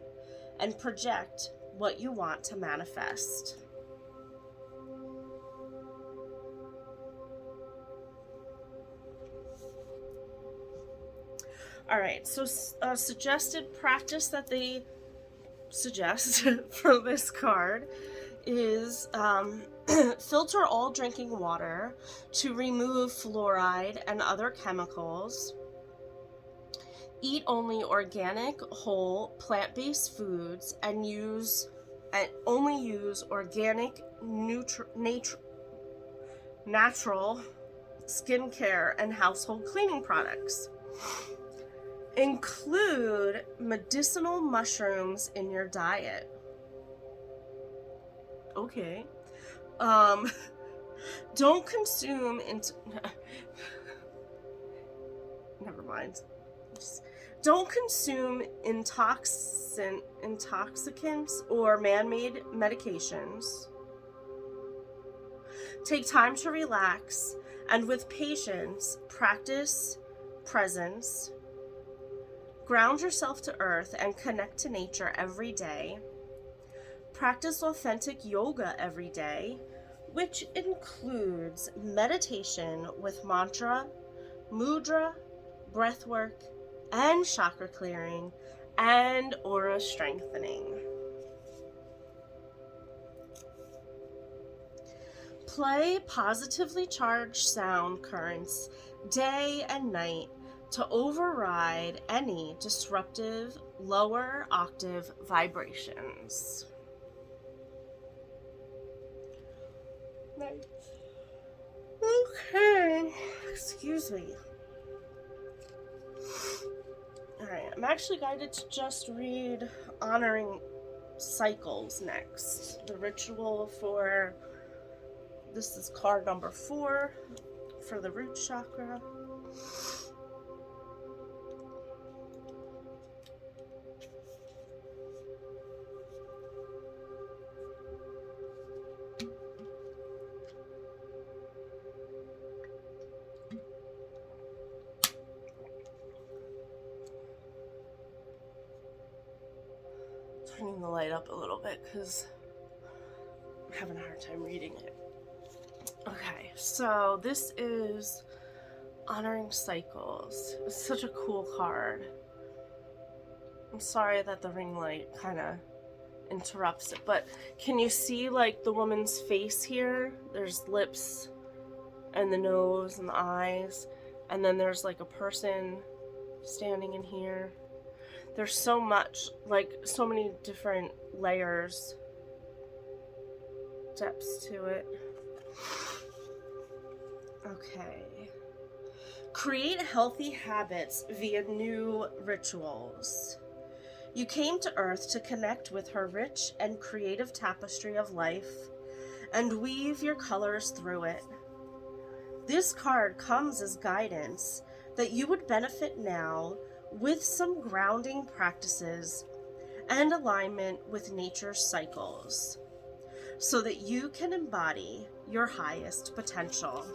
and project what you want to manifest. All right, so a suggested practice that they suggest for this card is filter all drinking water to remove fluoride and other chemicals. Eat only organic, whole, plant-based foods and only use organic, natural skincare and household cleaning products. Include medicinal mushrooms in your diet. Okay. Don't consume never mind. Don't consume intoxicants or man-made medications. Take time to relax and with patience practice presence. Ground yourself to earth and connect to nature every day. Practice authentic yoga every day, which includes meditation with mantra, mudra, breathwork, and chakra clearing, and aura strengthening. Play positively charged sound currents day and night to override any disruptive lower octave vibrations. Nice. Okay, excuse me. Alright, I'm actually guided to just read Honoring Cycles next. The ritual for, this is card number 4 for the root chakra. Turning the light up a little bit because I'm having a hard time reading it. Okay, so this is Honoring Cycles. It's such a cool card. I'm sorry that the ring light kind of interrupts it, but can you see like the woman's face here? There's lips and the nose and the eyes, and then there's like a person standing in here. There's so much, like so many different layers, depths to it. Okay. Create healthy habits via new rituals. You came to Earth to connect with her rich and creative tapestry of life and weave your colors through it. This card comes as guidance that you would benefit now with some grounding practices and alignment with nature's cycles so that you can embody your highest potential.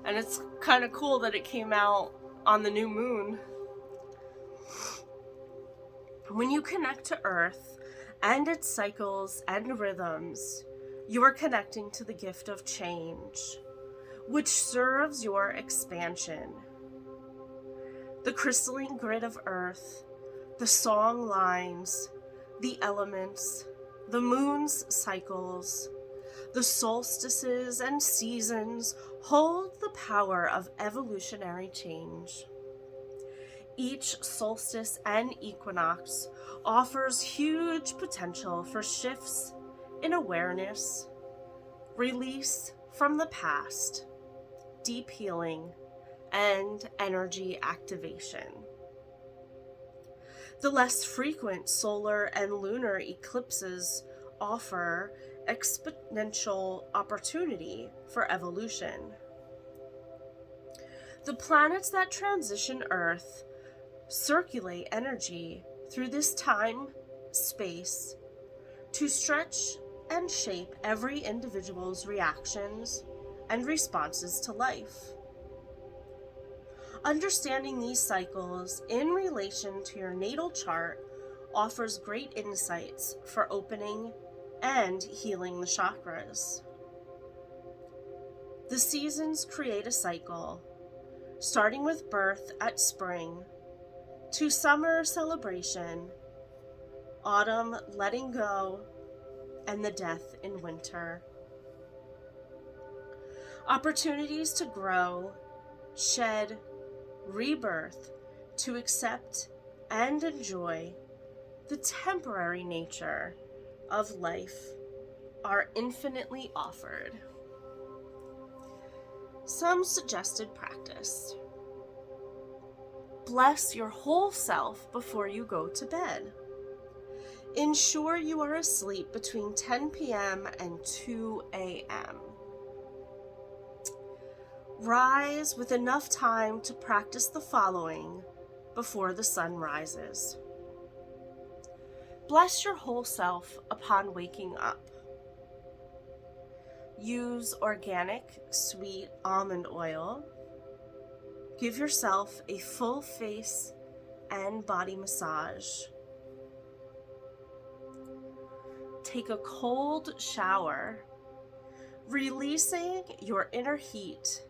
And it's kind of cool that it came out on the new moon. When you connect to Earth and its cycles and rhythms, you are connecting to the gift of change, which serves your expansion. The crystalline grid of Earth, the song lines, the elements, the moon's cycles, the solstices and seasons hold the power of evolutionary change. Each solstice and equinox offers huge potential for shifts in awareness, release from the past, deep healing, and energy activation. The less frequent solar and lunar eclipses offer exponential opportunity for evolution. The planets that transition Earth circulate energy through this time, space, to stretch and shape every individual's reactions and responses to life. Understanding these cycles in relation to your natal chart offers great insights for opening and healing the chakras. The seasons create a cycle, starting with birth at spring, to summer celebration, autumn letting go, and the death in winter. Opportunities to grow, shed, rebirth, to accept and enjoy the temporary nature of life are infinitely offered. Some suggested practice. Bless your whole self before you go to bed. Ensure you are asleep between 10 p.m. and 2 a.m. Rise with enough time to practice the following before the sun rises. Bless your whole self upon waking up. Use organic, sweet almond oil. Give yourself a full face and body massage. take a cold shower, releasing your inner heat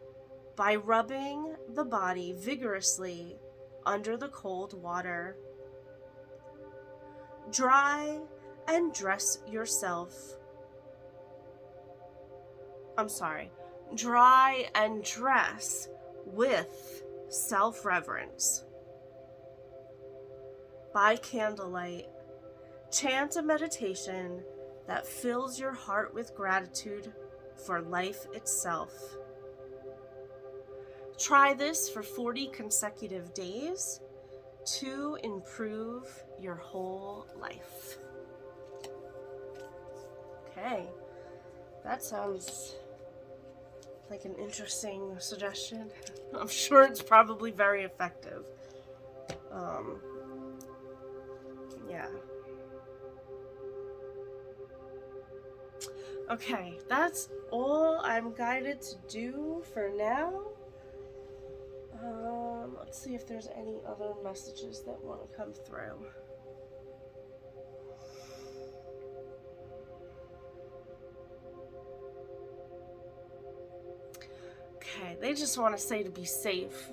by rubbing the body vigorously under the cold water. Dry and dress yourself. Dry and dress with self-reverence. By candlelight, chant a meditation that fills your heart with gratitude for life itself. Try this for 40 consecutive days to improve your whole life. Okay, that sounds like an interesting suggestion. I'm sure it's probably very effective. Yeah. Okay, that's all I'm guided to do for now. Let's see if there's any other messages that want to come through. Okay, they just want to say to be safe.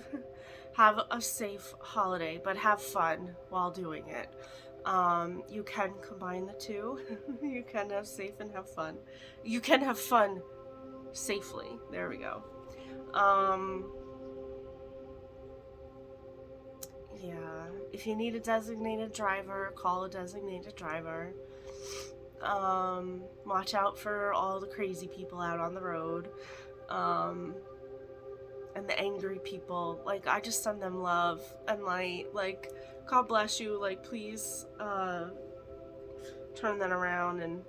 Have a safe holiday, but have fun while doing it. You can combine the two. You can have safe and have fun. You can have fun safely. There we go. Yeah, if you need a designated driver, call a designated driver. Watch out for all the crazy people out on the road. And the angry people. Like, I just send them love and light. Like, God bless you. Like, please, turn that around and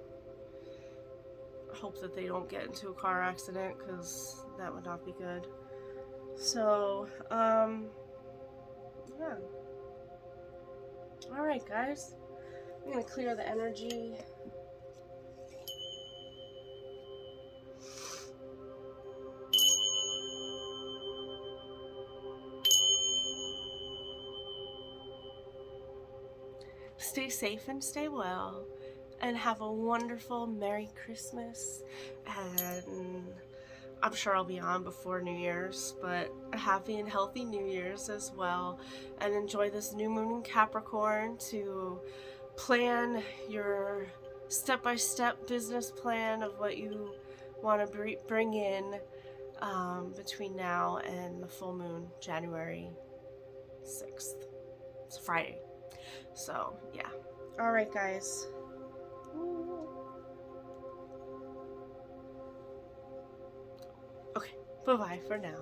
hope that they don't get into a car accident, because that would not be good. So, yeah. Alright, guys. I'm gonna clear the energy. Stay safe and stay well, and have a wonderful Merry Christmas, and I'm sure I'll be on before New Year's, but a happy and healthy New Year's as well, and enjoy this new moon in Capricorn to plan your step-by-step business plan of what you want to bring in between now and the full moon, January 6th. It's a Friday. So, yeah. Alright, guys. Okay, bye-bye for now.